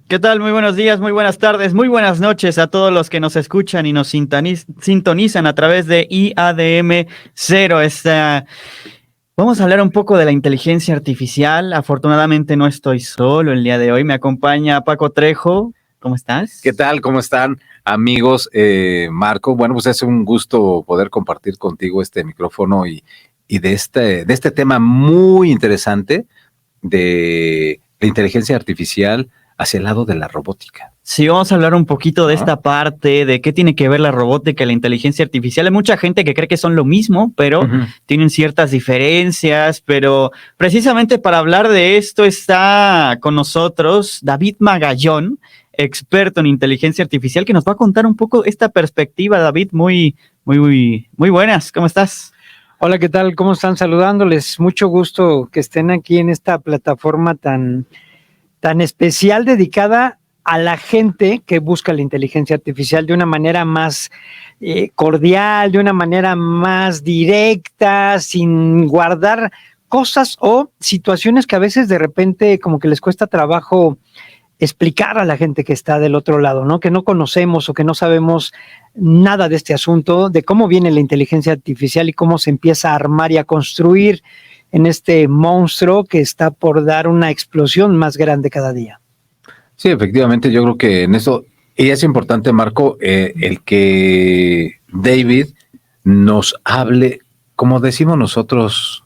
¿Qué tal? Muy buenos días, muy buenas tardes, muy buenas noches a todos los que nos escuchan y nos sintonizan a través de IADM 0. Vamos a hablar un poco de la inteligencia artificial. Afortunadamente no estoy solo el día de hoy. Me acompaña Paco Trejo. ¿Cómo estás? ¿Qué tal? ¿Cómo están, amigos? Marco, bueno, pues es un gusto poder compartir contigo este micrófono y de este tema muy interesante de la inteligencia artificial hacia el lado de la robótica. Sí, vamos a hablar un poquito de esta parte, de qué tiene que ver la robótica y la inteligencia artificial. Hay mucha gente que cree que son lo mismo, pero tienen ciertas diferencias. Pero precisamente para hablar de esto está con nosotros David Magallón, experto en inteligencia artificial, que nos va a contar un poco esta perspectiva. David, muy buenas. ¿Cómo estás? Hola, ¿qué tal? ¿Cómo están? Saludándoles. Mucho gusto que estén aquí en esta plataforma tan especial dedicada a la gente que busca la inteligencia artificial de una manera más cordial, de una manera más directa, sin guardar cosas o situaciones que a veces de repente como que les cuesta trabajo explicar a la gente que está del otro lado, ¿no? Que no conocemos o que no sabemos nada de este asunto, de cómo viene la inteligencia artificial y cómo se empieza a armar y a construir en este monstruo que está por dar una explosión más grande cada día. Sí, efectivamente, yo creo que en eso, y es importante, Marco, el que David nos hable, como decimos nosotros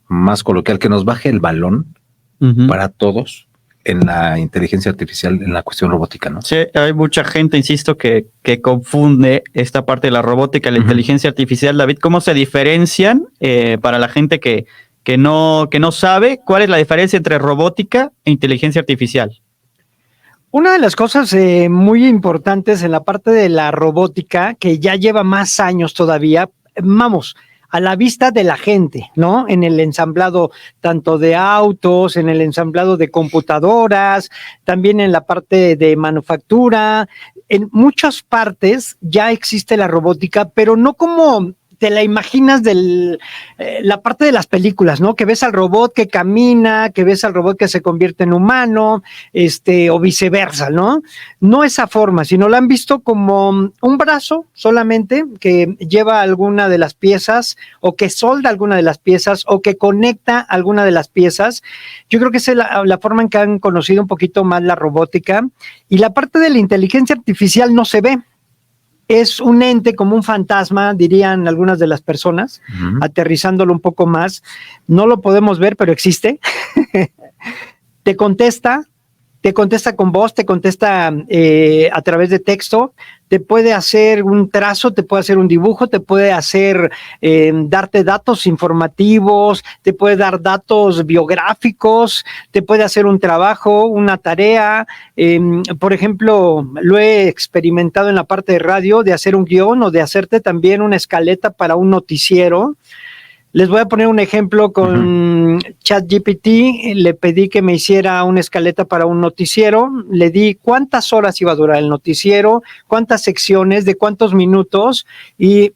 más coloquial, que nos baje el balón para todos en la inteligencia artificial, en la cuestión robótica, ¿no? Sí, hay mucha gente, insisto, que confunde esta parte de la robótica y la inteligencia artificial. David, ¿cómo se diferencian para la gente que no sabe cuál es la diferencia entre robótica e inteligencia artificial? Una de las cosas muy importantes en la parte de la robótica, que ya lleva más años todavía, vamos, a la vista de la gente, ¿no? En el ensamblado tanto de autos, en el ensamblado de computadoras, también en la parte de manufactura, en muchas partes ya existe la robótica, pero no como te la imaginas la parte de las películas, ¿no? Que ves al robot que camina, que ves al robot que se convierte en humano, o viceversa, ¿no? No esa forma, sino la han visto como un brazo solamente que lleva alguna de las piezas o que solda alguna de las piezas o que conecta alguna de las piezas. Yo creo que esa es la forma en que han conocido un poquito más la robótica, y la parte de la inteligencia artificial no se ve. Es un ente como un fantasma, dirían algunas de las personas, aterrizándolo un poco más. No lo podemos ver, pero existe. Te contesta con voz, te contesta a través de texto, te puede hacer un trazo, te puede hacer un dibujo, te puede hacer darte datos informativos, te puede dar datos biográficos, te puede hacer un trabajo, una tarea. Por ejemplo, lo he experimentado en la parte de radio, de hacer un guión o de hacerte también una escaleta para un noticiero. Les voy a poner un ejemplo con ChatGPT. Le pedí que me hiciera una escaleta para un noticiero. Le di cuántas horas iba a durar el noticiero, cuántas secciones, de cuántos minutos, y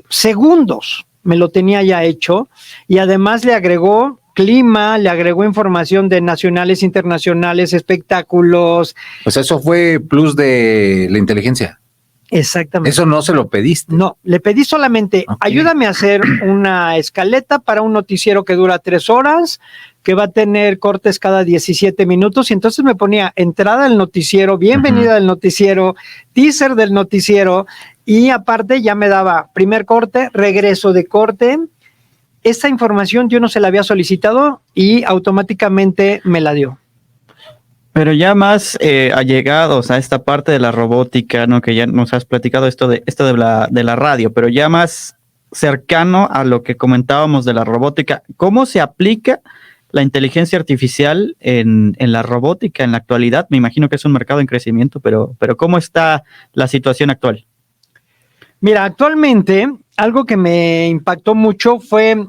segundos me lo tenía ya hecho. Y además le agregó clima, le agregó información de nacionales, internacionales, espectáculos. Pues eso fue plus de la inteligencia. Exactamente. Eso no se lo pediste. No, le pedí solamente, ayúdame a hacer una escaleta para un noticiero que dura 3 horas, que va a tener cortes cada 17 minutos, y entonces me ponía entrada del noticiero, bienvenida del noticiero, teaser del noticiero, y aparte ya me daba primer corte, regreso de corte. Esta información yo no se la había solicitado y automáticamente me la dio. Pero ya más allegados a esta parte de la robótica, ¿no? Que ya nos has platicado esto de la radio, pero ya más cercano a lo que comentábamos de la robótica, ¿cómo se aplica la inteligencia artificial en la robótica en la actualidad? Me imagino que es un mercado en crecimiento, pero ¿cómo está la situación actual? Mira, actualmente algo que me impactó mucho fue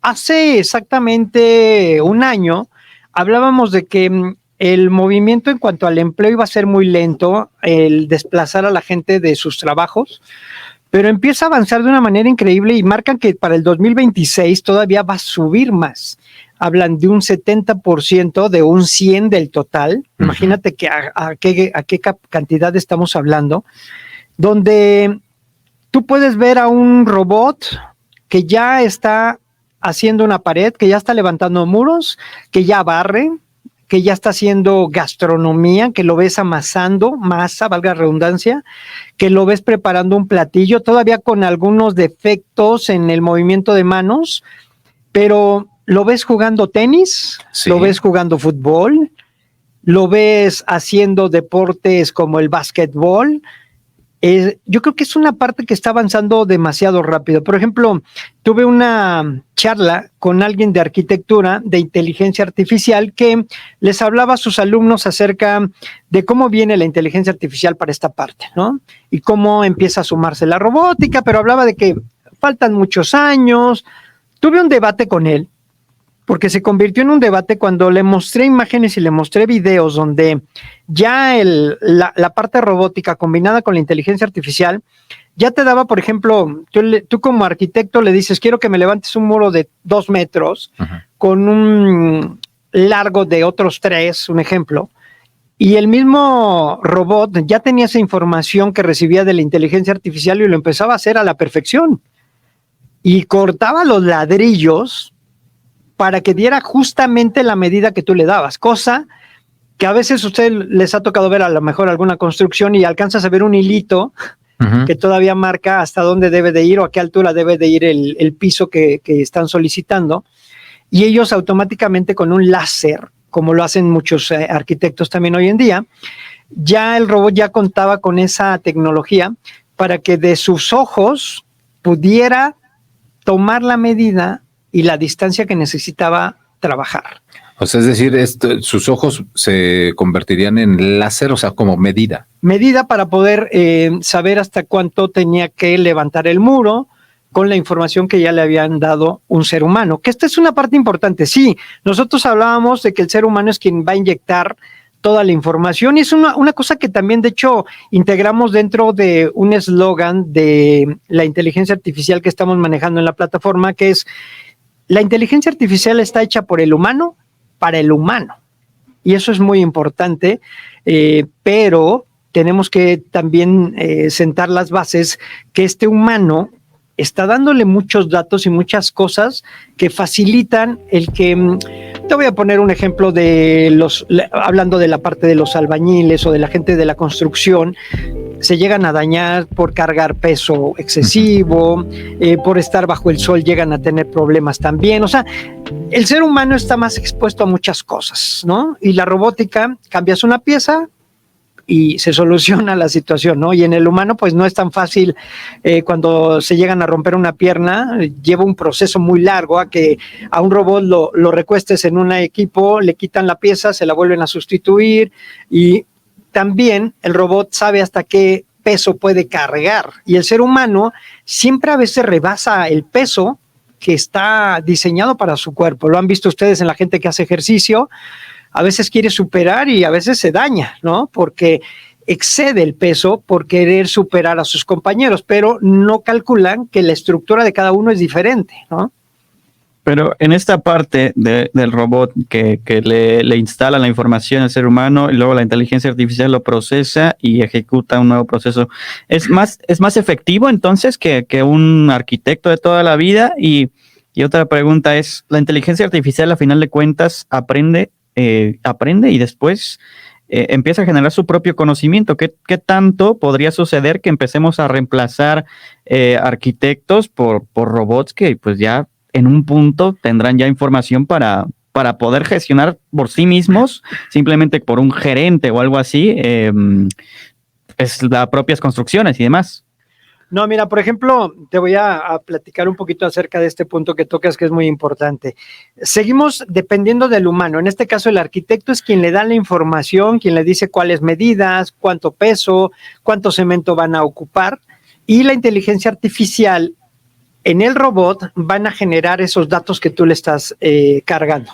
hace exactamente un año, hablábamos de que el movimiento en cuanto al empleo iba a ser muy lento, el desplazar a la gente de sus trabajos, pero empieza a avanzar de una manera increíble y marcan que para el 2026 todavía va a subir más. hablan de un 70% de un 100 del total. Imagínate que a qué cantidad estamos hablando, donde tú puedes ver a un robot que ya está haciendo una pared, que ya está levantando muros, que ya barre, que ya está haciendo gastronomía, que lo ves amasando masa, valga la redundancia, que lo ves preparando un platillo, todavía con algunos defectos en el movimiento de manos, pero lo ves jugando tenis, sí. Lo ves jugando fútbol, lo ves haciendo deportes como el básquetbol. Yo creo que es una parte que está avanzando demasiado rápido. Por ejemplo, tuve una charla con alguien de arquitectura de inteligencia artificial que les hablaba a sus alumnos acerca de cómo viene la inteligencia artificial para esta parte, ¿no? Y cómo empieza a sumarse la robótica, pero hablaba de que faltan muchos años. Tuve un debate con él, porque se convirtió en un debate cuando le mostré imágenes y le mostré videos donde ya la parte robótica combinada con la inteligencia artificial ya te daba, por ejemplo, tú como arquitecto le dices, quiero que me levantes un muro de 2 metros con un largo de otros 3, un ejemplo, y el mismo robot ya tenía esa información que recibía de la inteligencia artificial y lo empezaba a hacer a la perfección. Y cortaba los ladrillos para que diera justamente la medida que tú le dabas, cosa que a veces a usted les ha tocado ver a lo mejor alguna construcción y alcanzas a ver un hilito que todavía marca hasta dónde debe de ir o a qué altura debe de ir el piso que están solicitando, y ellos automáticamente con un láser, como lo hacen muchos arquitectos también hoy en día, ya el robot ya contaba con esa tecnología para que de sus ojos pudiera tomar la medida y la distancia que necesitaba trabajar. O sea, es decir, sus ojos se convertirían en láser, o sea, como medida. Medida para poder saber hasta cuánto tenía que levantar el muro con la información que ya le habían dado un ser humano. Que esta es una parte importante. Sí, nosotros hablábamos de que el ser humano es quien va a inyectar toda la información, y es una cosa que también, de hecho, integramos dentro de un eslogan de la inteligencia artificial que estamos manejando en la plataforma, que es: la inteligencia artificial está hecha por el humano para el humano. Y eso es muy importante, pero tenemos que también sentar las bases que este humano está dándole muchos datos y muchas cosas que facilitan el que... Te voy a poner un ejemplo hablando de la parte de los albañiles o de la gente de la construcción. Se llegan a dañar por cargar peso excesivo, por estar bajo el sol llegan a tener problemas también. O sea, el ser humano está más expuesto a muchas cosas, ¿no? Y la robótica, cambias una pieza y se soluciona la situación, ¿no? Y en el humano, pues no es tan fácil. Cuando se llegan a romper una pierna, lleva un proceso muy largo a que a un robot lo recuestes en un equipo, le quitan la pieza, se la vuelven a sustituir, y también el robot sabe hasta qué peso puede cargar, y el ser humano siempre a veces rebasa el peso que está diseñado para su cuerpo. Lo han visto ustedes en la gente que hace ejercicio, a veces quiere superar y a veces se daña, ¿no? Porque excede el peso por querer superar a sus compañeros, pero no calculan que la estructura de cada uno es diferente, ¿no? Pero en esta parte del robot que le instala la información al ser humano y luego la inteligencia artificial lo procesa y ejecuta un nuevo proceso, ¿es más efectivo entonces que un arquitecto de toda la vida? Y otra pregunta es, ¿la inteligencia artificial a final de cuentas aprende y después empieza a generar su propio conocimiento? ¿Qué tanto podría suceder que empecemos a reemplazar arquitectos por robots que pues ya en un punto tendrán ya información para poder gestionar por sí mismos, simplemente por un gerente o algo así, las propias construcciones y demás? No, mira, por ejemplo, te voy a platicar un poquito acerca de este punto que tocas, que es muy importante. Seguimos dependiendo del humano. En este caso, el arquitecto es quien le da la información, quien le dice cuáles medidas, cuánto peso, cuánto cemento van a ocupar, y la inteligencia artificial en el robot van a generar esos datos que tú le estás cargando.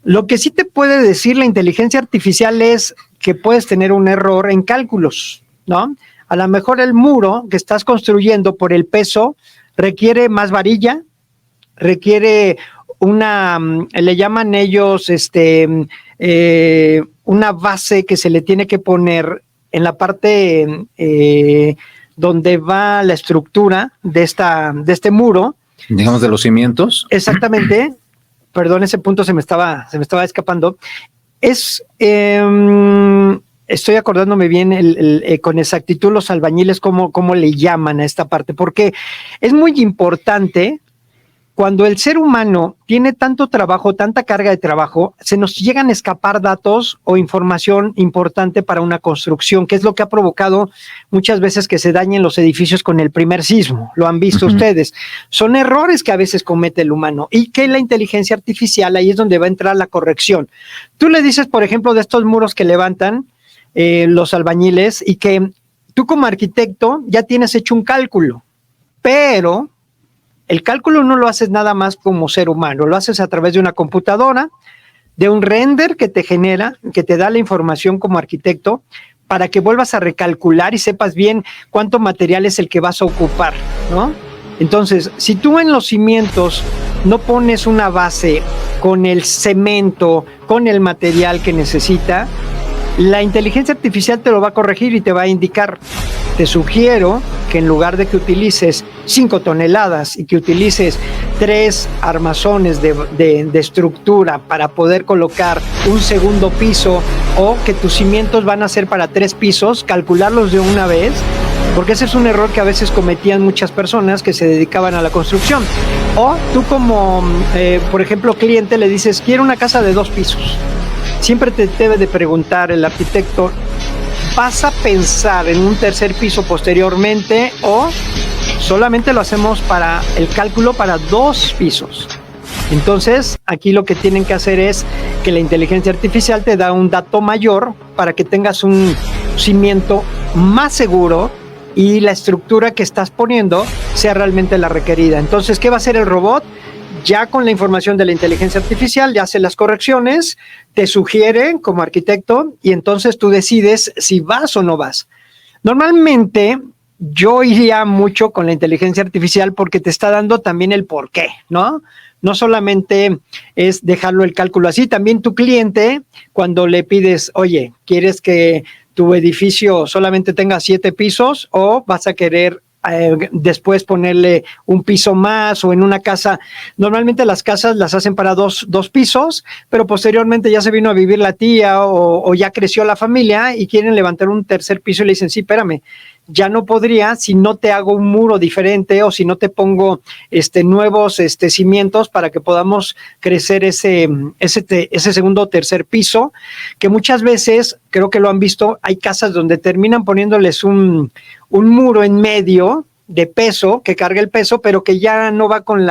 Lo que sí te puede decir la inteligencia artificial es que puedes tener un error en cálculos, ¿no? A lo mejor el muro que estás construyendo por el peso requiere más varilla, requiere le llaman ellos, una base que se le tiene que poner en la parte donde va la estructura de este muro. Digamos, de los cimientos. Exactamente. Perdón, ese punto se me estaba escapando. Estoy acordándome bien con exactitud los albañiles cómo le llaman a esta parte, porque es muy importante. Cuando el ser humano tiene tanto trabajo, tanta carga de trabajo, se nos llegan a escapar datos o información importante para una construcción, que es lo que ha provocado muchas veces que se dañen los edificios con el primer sismo. Lo han visto ustedes. Son errores que a veces comete el humano y que la inteligencia artificial, ahí es donde va a entrar la corrección. Tú le dices, por ejemplo, de estos muros que levantan los albañiles y que tú como arquitecto ya tienes hecho un cálculo, pero el cálculo no lo haces nada más como ser humano, lo haces a través de una computadora, de un render que te genera, que te da la información como arquitecto, para que vuelvas a recalcular y sepas bien cuánto material es el que vas a ocupar, ¿no? Entonces, si tú en los cimientos no pones una base con el cemento, con el material que necesita, la inteligencia artificial te lo va a corregir y te va a indicar. Te sugiero que en lugar de que utilices 5 toneladas y que utilices 3 armazones de estructura para poder colocar un segundo piso, o que tus cimientos van a ser para 3 pisos, calcularlos de una vez, porque ese es un error que a veces cometían muchas personas que se dedicaban a la construcción. O tú como, por ejemplo, cliente le dices, quiero una casa de 2 pisos. Siempre te debe de preguntar el arquitecto, ¿vas a pensar en un tercer piso posteriormente o solamente lo hacemos para el cálculo para 2 pisos? Entonces, aquí lo que tienen que hacer es que la inteligencia artificial te da un dato mayor para que tengas un cimiento más seguro y la estructura que estás poniendo sea realmente la requerida. Entonces, ¿qué va a hacer el robot? Ya con la información de la inteligencia artificial, ya hace las correcciones, te sugiere como arquitecto y entonces tú decides si vas o no vas. Normalmente yo iría mucho con la inteligencia artificial porque te está dando también el por qué, ¿no? No solamente es dejarlo el cálculo así, también tu cliente, cuando le pides, oye, ¿quieres que tu edificio solamente tenga 7 pisos o vas a querer después ponerle un piso más? O en una casa, normalmente las casas las hacen para dos pisos, pero posteriormente ya se vino a vivir la tía o ya creció la familia y quieren levantar un tercer piso y le dicen, sí, espérame, ya no podría si no te hago un muro diferente o si no te pongo nuevos cimientos para que podamos crecer ese segundo o tercer piso, que muchas veces, creo que lo han visto, hay casas donde terminan poniéndoles un muro en medio de peso, que carga el peso, pero que ya no va con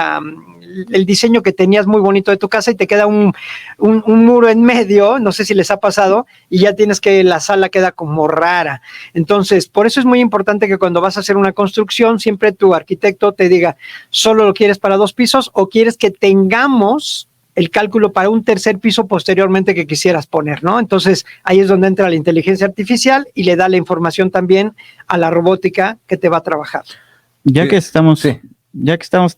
el diseño que tenías muy bonito de tu casa y te queda un muro en medio, no sé si les ha pasado, y ya tienes que, la sala queda como rara. Entonces, por eso es muy importante que cuando vas a hacer una construcción, siempre tu arquitecto te diga, ¿solo lo quieres para 2 pisos o quieres que tengamos el cálculo para un tercer piso posteriormente que quisieras poner, ¿no? Entonces, ahí es donde entra la inteligencia artificial y le da la información también a la robótica que te va a trabajar. Ya que estamos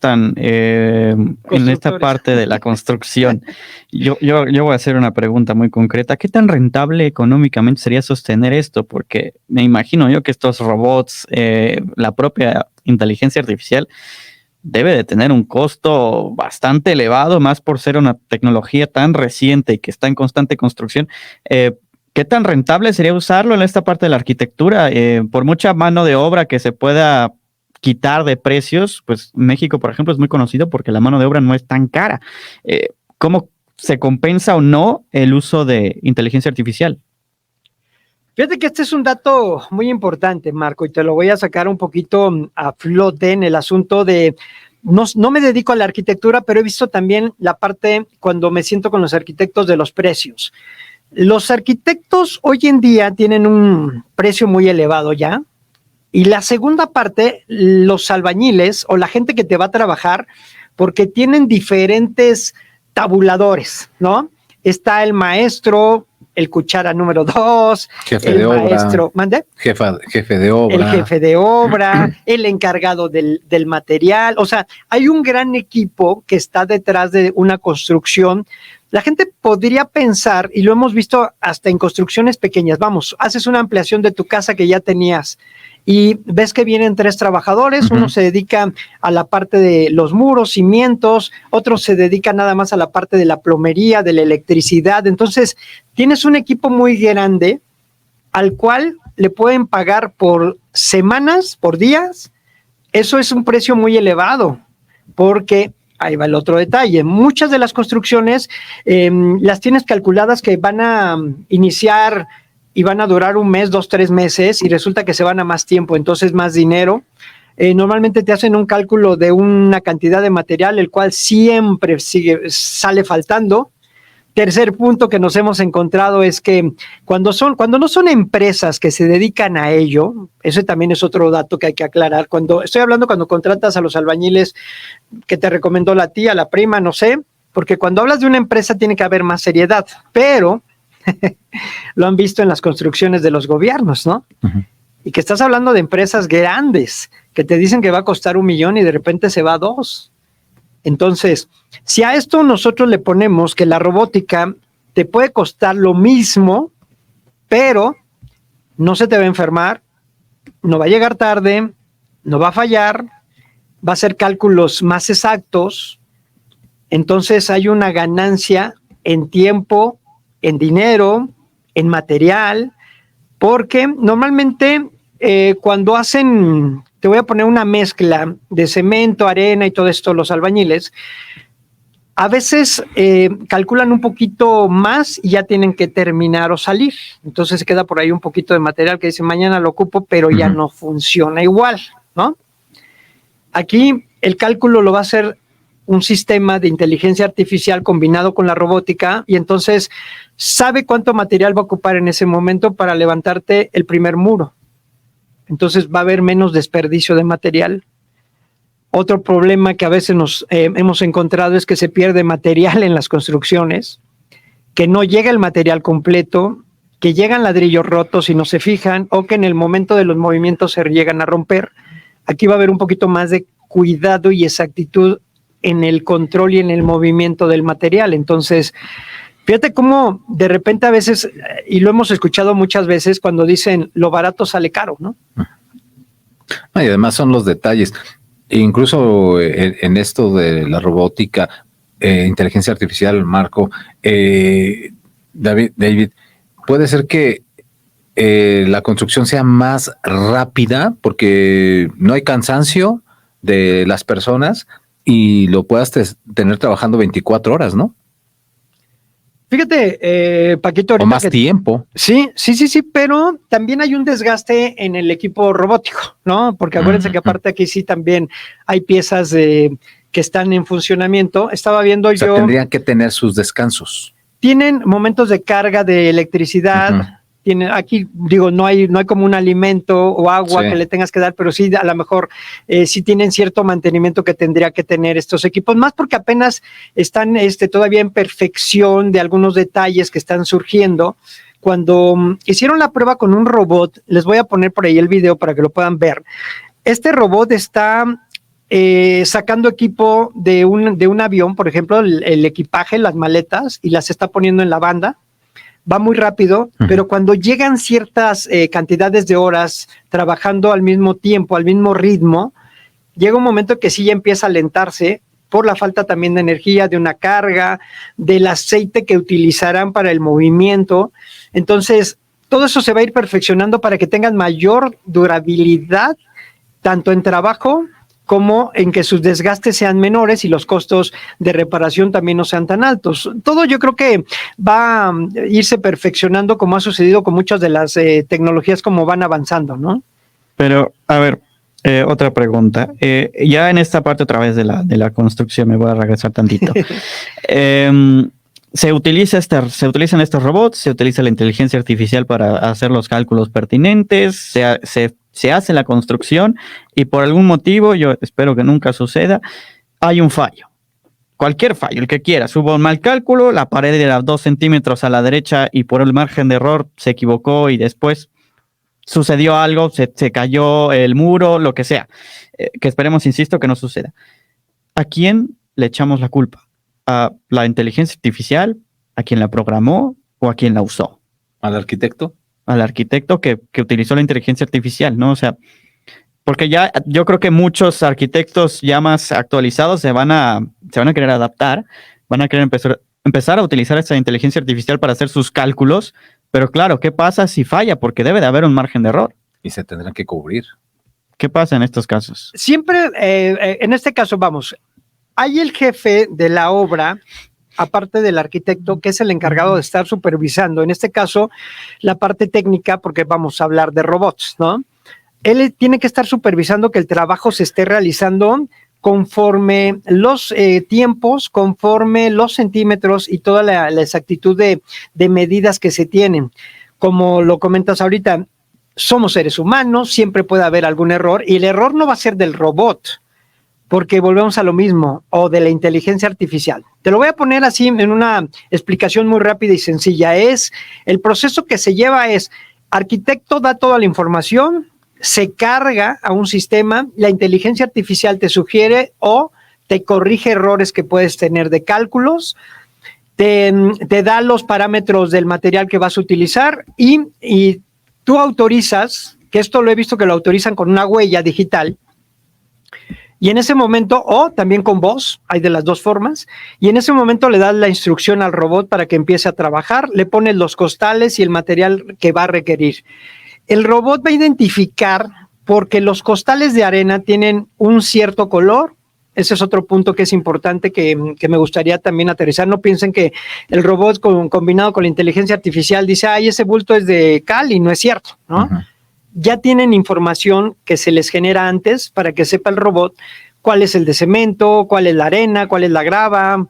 tan en esta parte de la construcción, yo voy a hacer una pregunta muy concreta. ¿Qué tan rentable económicamente sería sostener esto? Porque me imagino yo que estos robots, la propia inteligencia artificial, debe de tener un costo bastante elevado, más por ser una tecnología tan reciente y que está en constante construcción. ¿Qué tan rentable sería usarlo en esta parte de la arquitectura? Por mucha mano de obra que se pueda quitar de precios, pues México, por ejemplo, es muy conocido porque la mano de obra no es tan cara. ¿Cómo se compensa o no el uso de inteligencia artificial? Fíjate que este es un dato muy importante, Marco, y te lo voy a sacar un poquito a flote en el asunto de, no me dedico a la arquitectura, pero he visto también la parte cuando me siento con los arquitectos de los precios. Los arquitectos hoy en día tienen un precio muy elevado ya, y la segunda parte, los albañiles o la gente que te va a trabajar, porque tienen diferentes tabuladores, ¿no? Está el maestro el cuchara número 2, Jefe el de obra. maestro, ¿mande? Jefe de obra. El jefe de obra, el encargado del material. O sea, hay un gran equipo que está detrás de una construcción. La gente podría pensar, y lo hemos visto hasta en construcciones pequeñas, vamos, haces una ampliación de tu casa que ya tenías y ves que vienen 3 trabajadores, uno se dedica a la parte de los muros, cimientos, otro se dedica nada más a la parte de la plomería, de la electricidad. Entonces, tienes un equipo muy grande al cual le pueden pagar por semanas, por días. Eso es un precio muy elevado, porque ahí va el otro detalle. Muchas de las construcciones las tienes calculadas que van a iniciar y van a durar 1 mes, 2, 3 meses, y resulta que se van a más tiempo, entonces más dinero. Normalmente te hacen un cálculo de una cantidad de material, el cual siempre sale faltando. Tercer punto que nos hemos encontrado es que cuando no son empresas que se dedican a ello, ese también es otro dato que hay que aclarar. Cuando contratas a los albañiles que te recomendó la tía, la prima, no sé, porque cuando hablas de una empresa tiene que haber más seriedad, pero lo han visto en las construcciones de los gobiernos, ¿no? Y que estás hablando de empresas grandes que te dicen que va a costar 1 millón y de repente se va a 2. Entonces, si a esto nosotros le ponemos que la robótica te puede costar lo mismo, pero no se te va a enfermar, no va a llegar tarde, no va a fallar, va a hacer cálculos más exactos, entonces hay una ganancia en tiempo, en dinero, en material, porque normalmente cuando hacen, te voy a poner una mezcla de cemento, arena y todo esto, los albañiles, a veces calculan un poquito más y ya tienen que terminar o salir. Entonces se queda por ahí un poquito de material que dice mañana lo ocupo, pero ya no funciona igual, ¿no? Aquí el cálculo lo va a hacer un sistema de inteligencia artificial combinado con la robótica, y entonces sabe cuánto material va a ocupar en ese momento para levantarte el primer muro. Entonces va a haber menos desperdicio de material. Otro problema que a veces nos hemos encontrado es que se pierde material en las construcciones, que no llega el material completo, que llegan ladrillos rotos y no se fijan, o que en el momento de los movimientos se llegan a romper. Aquí va a haber un poquito más de cuidado y exactitud en el control y en el movimiento del material. Entonces, fíjate cómo de repente a veces, y lo hemos escuchado muchas veces, cuando dicen lo barato sale caro, ¿no? Y además son los detalles. Incluso en esto de la robótica, inteligencia artificial, Marco, David, puede ser que la construcción sea más rápida porque no hay cansancio de las personas y lo puedas tener trabajando 24 horas, ¿no? Fíjate, Paquito, ahorita o más tiempo. Sí, pero también hay un desgaste en el equipo robótico, ¿no? Porque acuérdense que aparte aquí sí también hay piezas que están en funcionamiento. Estaba viendo yo... tendrían que tener sus descansos. Tienen momentos de carga de electricidad. Aquí digo, no hay como un alimento o agua que le tengas que dar, pero sí a lo mejor sí tienen cierto mantenimiento que tendría que tener estos equipos, más porque apenas están todavía en perfección de algunos detalles que están surgiendo. Cuando hicieron la prueba con un robot, les voy a poner por ahí el video para que lo puedan ver. Este robot está sacando equipo de un avión, por ejemplo, el equipaje, las maletas, y las está poniendo en la banda. Va muy rápido, pero cuando llegan ciertas cantidades de horas trabajando al mismo tiempo, al mismo ritmo, llega un momento que sí ya empieza a alentarse por la falta también de energía, de una carga, del aceite que utilizarán para el movimiento. Entonces, todo eso se va a ir perfeccionando para que tengan mayor durabilidad, tanto en trabajo como en que sus desgastes sean menores y los costos de reparación también no sean tan altos. Todo yo creo que va a irse perfeccionando, como ha sucedido con muchas de las tecnologías como van avanzando, ¿no? Pero, a ver, otra pregunta. Ya en esta parte otra vez de la construcción, me voy a regresar tantito. Se utilizan estos robots, se utiliza la inteligencia artificial para hacer los cálculos pertinentes, se hace la construcción y por algún motivo, yo espero que nunca suceda, hay un fallo. cualquier fallo, el que quieras. Hubo un mal cálculo, la pared era 2 centímetros a la derecha y por el margen de error se equivocó y después sucedió algo, se cayó el muro, lo que sea. Que esperemos, insisto, que no suceda. ¿A quién le echamos la culpa? ¿A la inteligencia artificial? ¿A quien la programó o a quien la usó? ¿Al arquitecto? Al arquitecto que utilizó la inteligencia artificial, ¿no? O sea, porque ya yo creo que muchos arquitectos ya más actualizados se van a querer adaptar, van a querer empezar a utilizar esta inteligencia artificial para hacer sus cálculos, pero claro, ¿qué pasa si falla? Porque debe de haber un margen de error. Y se tendrán que cubrir. ¿Qué pasa en estos casos? Siempre, en este caso, vamos, hay el jefe de la obra, aparte del arquitecto, que es el encargado de estar supervisando, en este caso, la parte técnica, porque vamos a hablar de robots, ¿no? Él tiene que estar supervisando que el trabajo se esté realizando conforme los tiempos, conforme los centímetros y toda la exactitud de medidas que se tienen. Como lo comentas ahorita, somos seres humanos, siempre puede haber algún error y el error no va a ser del robot, porque volvemos a lo mismo, o de la inteligencia artificial. Te lo voy a poner así en una explicación muy rápida y sencilla. El proceso que se lleva es, arquitecto da toda la información, se carga a un sistema, la inteligencia artificial te sugiere o te corrige errores que puedes tener de cálculos, te da los parámetros del material que vas a utilizar y tú autorizas, que esto lo he visto que lo autorizan con una huella digital, y en ese momento, o también con voz, hay de las dos formas, y en ese momento le das la instrucción al robot para que empiece a trabajar, le pones los costales y el material que va a requerir. El robot va a identificar, porque los costales de arena tienen un cierto color. Ese es otro punto que es importante que me gustaría también aterrizar. No piensen que el robot combinado con la inteligencia artificial dice, ay, ese bulto es de cal, y no es cierto, ¿no? Uh-huh. Ya tienen información que se les genera antes para que sepa el robot cuál es el de cemento, cuál es la arena, cuál es la grava,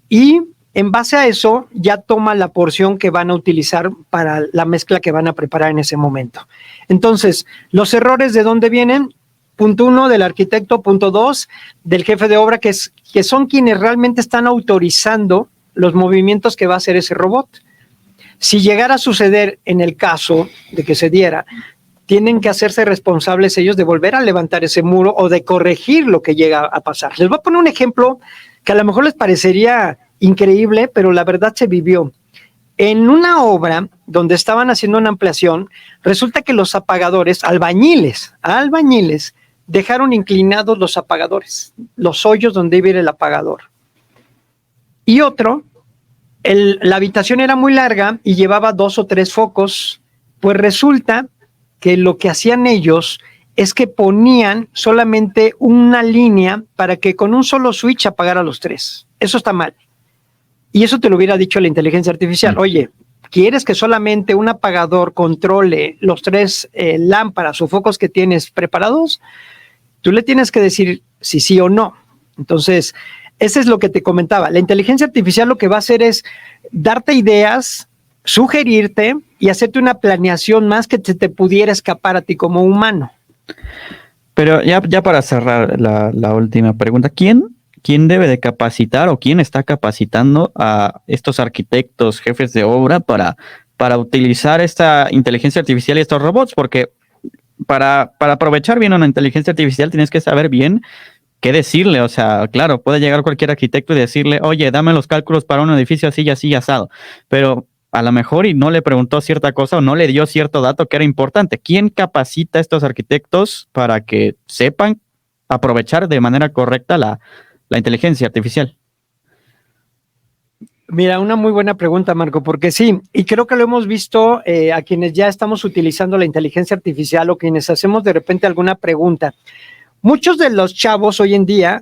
y en base a eso ya toma la porción que van a utilizar para la mezcla que van a preparar en ese momento. Entonces, los errores, ¿de dónde vienen? Punto 1, del arquitecto. Punto 2, del jefe de obra, que son quienes realmente están autorizando los movimientos que va a hacer ese robot. Si llegara a suceder en el caso de que se diera, tienen que hacerse responsables ellos de volver a levantar ese muro o de corregir lo que llega a pasar. Les voy a poner un ejemplo que a lo mejor les parecería increíble, pero la verdad se vivió. En una obra donde estaban haciendo una ampliación, resulta que los apagadores, albañiles, dejaron inclinados los apagadores, los hoyos donde iba el apagador. Y otro, la habitación era muy larga y llevaba 2 o 3 focos, pues resulta que lo que hacían ellos es que ponían solamente una línea para que con un solo switch apagara los 3. Eso está mal. Y eso te lo hubiera dicho la inteligencia artificial. Oye, ¿quieres que solamente un apagador controle los 3 lámparas o focos que tienes preparados? Tú le tienes que decir si sí o no. Entonces, eso es lo que te comentaba. La inteligencia artificial lo que va a hacer es darte ideas, sugerirte y hacerte una planeación más que te pudiera escapar a ti como humano. Pero ya para cerrar la última pregunta, ¿quién debe de capacitar o quién está capacitando a estos arquitectos, jefes de obra para utilizar esta inteligencia artificial y estos robots? Porque para aprovechar bien una inteligencia artificial tienes que saber bien qué decirle. O sea, claro, puede llegar cualquier arquitecto y decirle, oye, dame los cálculos para un edificio así y así y asado. Pero a lo mejor y no le preguntó cierta cosa o no le dio cierto dato que era importante. ¿Quién capacita a estos arquitectos para que sepan aprovechar de manera correcta la inteligencia artificial? Mira, una muy buena pregunta, Marco, porque sí, y creo que lo hemos visto a quienes ya estamos utilizando la inteligencia artificial o quienes hacemos de repente alguna pregunta. Muchos de los chavos hoy en día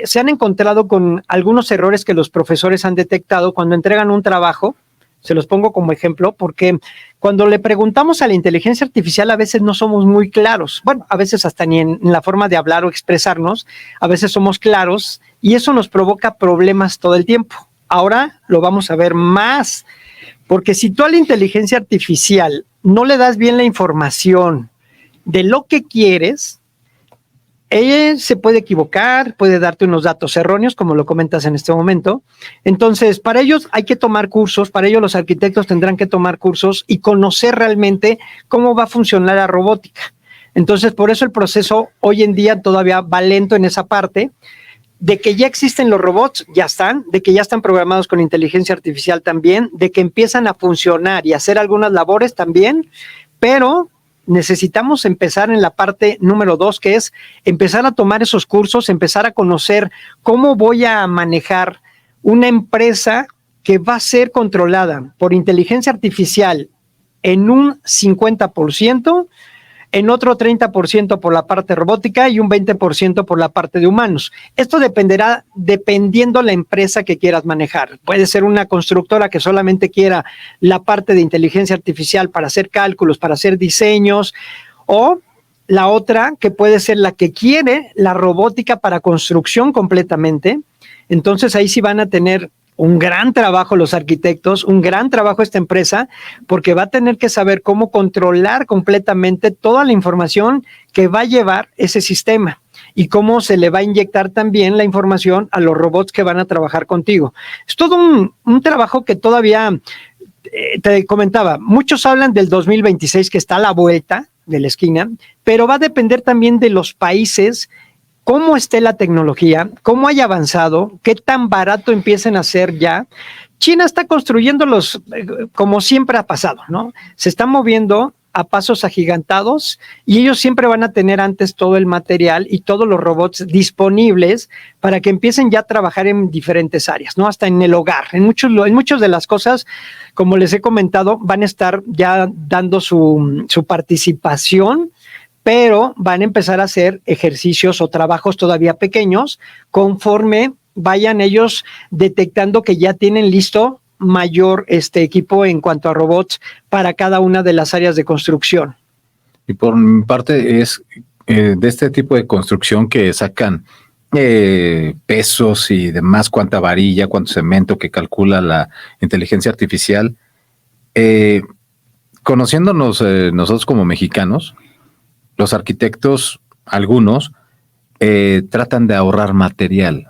se han encontrado con algunos errores que los profesores han detectado cuando entregan un trabajo. Se los pongo como ejemplo porque cuando le preguntamos a la inteligencia artificial a veces no somos muy claros. Bueno, a veces hasta ni en la forma de hablar o expresarnos, a veces somos claros y eso nos provoca problemas todo el tiempo. Ahora lo vamos a ver más, porque si tú a la inteligencia artificial no le das bien la información de lo que quieres, ella se puede equivocar, puede darte unos datos erróneos, como lo comentas en este momento. Entonces, para ellos hay que tomar cursos, para ello los arquitectos tendrán que tomar cursos y conocer realmente cómo va a funcionar la robótica. Entonces, por eso el proceso hoy en día todavía va lento en esa parte. De que ya existen los robots, ya están, de que ya están programados con inteligencia artificial también, de que empiezan a funcionar y hacer algunas labores también, pero necesitamos empezar en la parte número 2, que es empezar a tomar esos cursos, empezar a conocer cómo voy a manejar una empresa que va a ser controlada por inteligencia artificial en un 50%, en otro 30% por la parte robótica y un 20% por la parte de humanos. Esto dependerá dependiendo la empresa que quieras manejar. Puede ser una constructora que solamente quiera la parte de inteligencia artificial para hacer cálculos, para hacer diseños, o la otra que puede ser la que quiere la robótica para construcción completamente. Entonces ahí sí van a tener un gran trabajo los arquitectos, un gran trabajo esta empresa, porque va a tener que saber cómo controlar completamente toda la información que va a llevar ese sistema y cómo se le va a inyectar también la información a los robots que van a trabajar contigo. Es todo un trabajo que todavía, te comentaba, muchos hablan del 2026 que está a la vuelta de la esquina, pero va a depender también de los países, cómo esté la tecnología, cómo haya avanzado, qué tan barato empiecen a ser ya. China está construyéndolos como siempre ha pasado, ¿no? Se están moviendo a pasos agigantados y ellos siempre van a tener antes todo el material y todos los robots disponibles para que empiecen ya a trabajar en diferentes áreas, ¿no? Hasta en el hogar. En muchas de las cosas, como les he comentado, van a estar ya dando su participación, pero van a empezar a hacer ejercicios o trabajos todavía pequeños conforme vayan ellos detectando que ya tienen listo mayor equipo en cuanto a robots para cada una de las áreas de construcción. Y por mi parte es de este tipo de construcción que sacan pesos y demás, cuánta varilla, cuánto cemento que calcula la inteligencia artificial. Conociéndonos nosotros como mexicanos, los arquitectos, algunos, tratan de ahorrar material.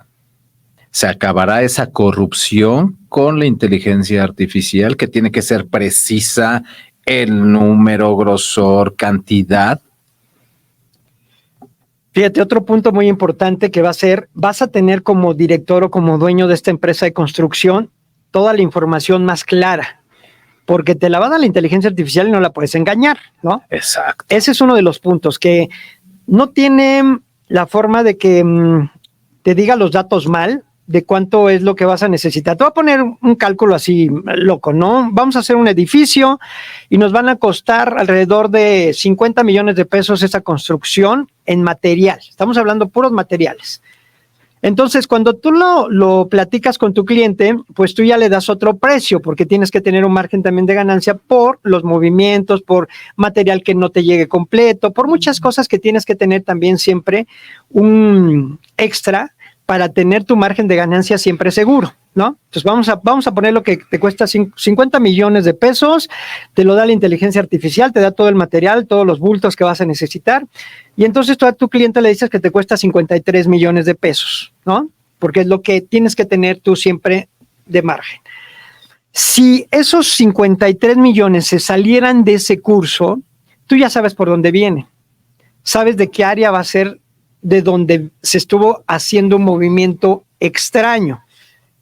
Se acabará esa corrupción con la inteligencia artificial que tiene que ser precisa, el número, grosor, cantidad. Fíjate, otro punto muy importante que va a ser, vas a tener como director o como dueño de esta empresa de construcción toda la información más clara, porque te la va a dar la inteligencia artificial y no la puedes engañar, ¿no? Exacto. Ese es uno de los puntos, que no tiene la forma de que te diga los datos mal, de cuánto es lo que vas a necesitar. Te voy a poner un cálculo así loco, ¿no? Vamos a hacer un edificio y nos van a costar alrededor de 50 millones de pesos esa construcción en material. Estamos hablando puros materiales. Entonces, cuando tú lo platicas con tu cliente, pues tú ya le das otro precio, porque tienes que tener un margen también de ganancia por los movimientos, por material que no te llegue completo, por muchas cosas que tienes que tener también siempre un extra para tener tu margen de ganancia siempre seguro, ¿no? Entonces vamos a poner lo que te cuesta 50 millones de pesos, te lo da la inteligencia artificial, te da todo el material, todos los bultos que vas a necesitar, y entonces tú a tu cliente le dices que te cuesta 53 millones de pesos, ¿no? Porque es lo que tienes que tener tú siempre de margen. Si esos 53 millones se salieran de ese curso, tú ya sabes por dónde viene, sabes de qué área va a ser de donde se estuvo haciendo un movimiento extraño.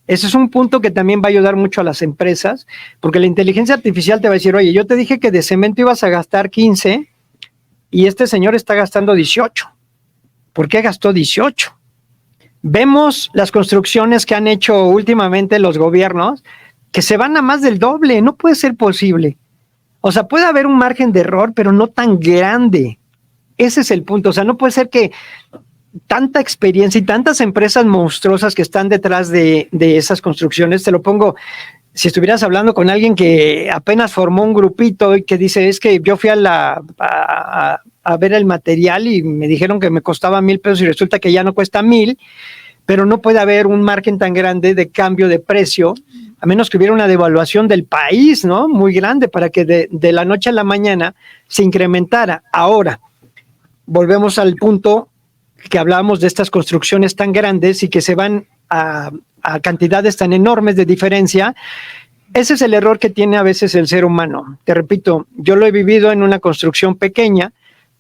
Ese es un punto que también va a ayudar mucho a las empresas, porque la inteligencia artificial te va a decir, oye, yo te dije que de cemento ibas a gastar 15 y este señor está gastando 18. ¿Por qué gastó 18? Vemos las construcciones que han hecho últimamente los gobiernos que se van a más del doble. No puede ser posible. O sea, puede haber un margen de error, pero no tan grande. Ese es el punto. O sea, no puede ser que tanta experiencia y tantas empresas monstruosas que están detrás de esas construcciones. Te lo pongo, si estuvieras hablando con alguien que apenas formó un grupito y que dice, es que yo fui a ver el material y me dijeron que me costaba 1,000 pesos y resulta que ya no cuesta 1,000, pero no puede haber un margen tan grande de cambio de precio, a menos que hubiera una devaluación del país, ¿no? Muy grande para que de la noche a la mañana se incrementara. Ahora, volvemos al punto que hablábamos de estas construcciones tan grandes y que se van a cantidades tan enormes de diferencia. Ese es el error que tiene a veces el ser humano. Te repito, yo lo he vivido en una construcción pequeña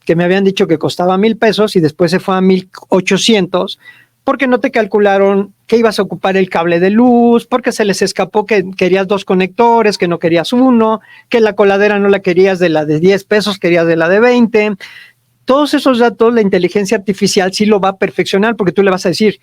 que me habían dicho que costaba $1,000 y después se fue a 1,800 porque no te calcularon que ibas a ocupar el cable de luz, porque se les escapó que querías 2 conectores, que no querías uno, que la coladera no la querías de la de $10, querías de la de 20. Todos esos datos la inteligencia artificial sí lo va a perfeccionar, porque tú le vas a decir,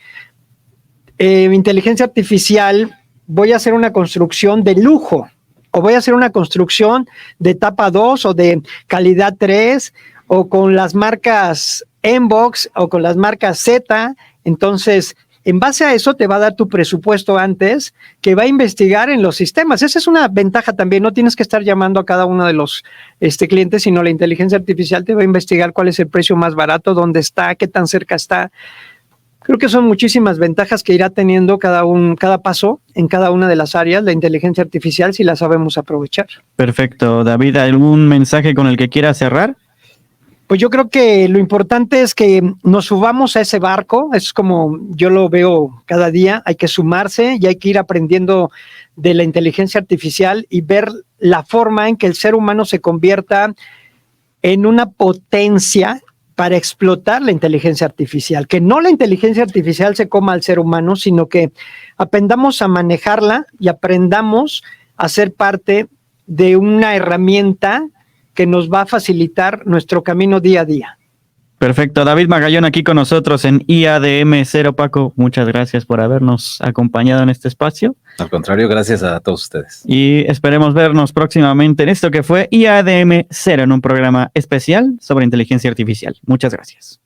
inteligencia artificial, voy a hacer una construcción de lujo, o voy a hacer una construcción de etapa 2 o de calidad 3, o con las marcas Mbox o con las marcas Z. Entonces, en base a eso te va a dar tu presupuesto antes, que va a investigar en los sistemas. Esa es una ventaja también, no tienes que estar llamando a cada uno de los clientes, sino la inteligencia artificial te va a investigar cuál es el precio más barato, dónde está, qué tan cerca está. Creo que son muchísimas ventajas que irá teniendo cada paso en cada una de las áreas, la inteligencia artificial, si la sabemos aprovechar. Perfecto. David, ¿algún mensaje con el que quieras cerrar? Pues yo creo que lo importante es que nos subamos a ese barco, es como yo lo veo cada día, hay que sumarse y hay que ir aprendiendo de la inteligencia artificial y ver la forma en que el ser humano se convierta en una potencia para explotar la inteligencia artificial, que no la inteligencia artificial se coma al ser humano, sino que aprendamos a manejarla y aprendamos a ser parte de una herramienta que nos va a facilitar nuestro camino día a día. Perfecto. David Magallón aquí con nosotros en IADM 0. Paco, muchas gracias por habernos acompañado en este espacio. Al contrario, gracias a todos ustedes. Y esperemos vernos próximamente en esto que fue IADM 0, en un programa especial sobre inteligencia artificial. Muchas gracias.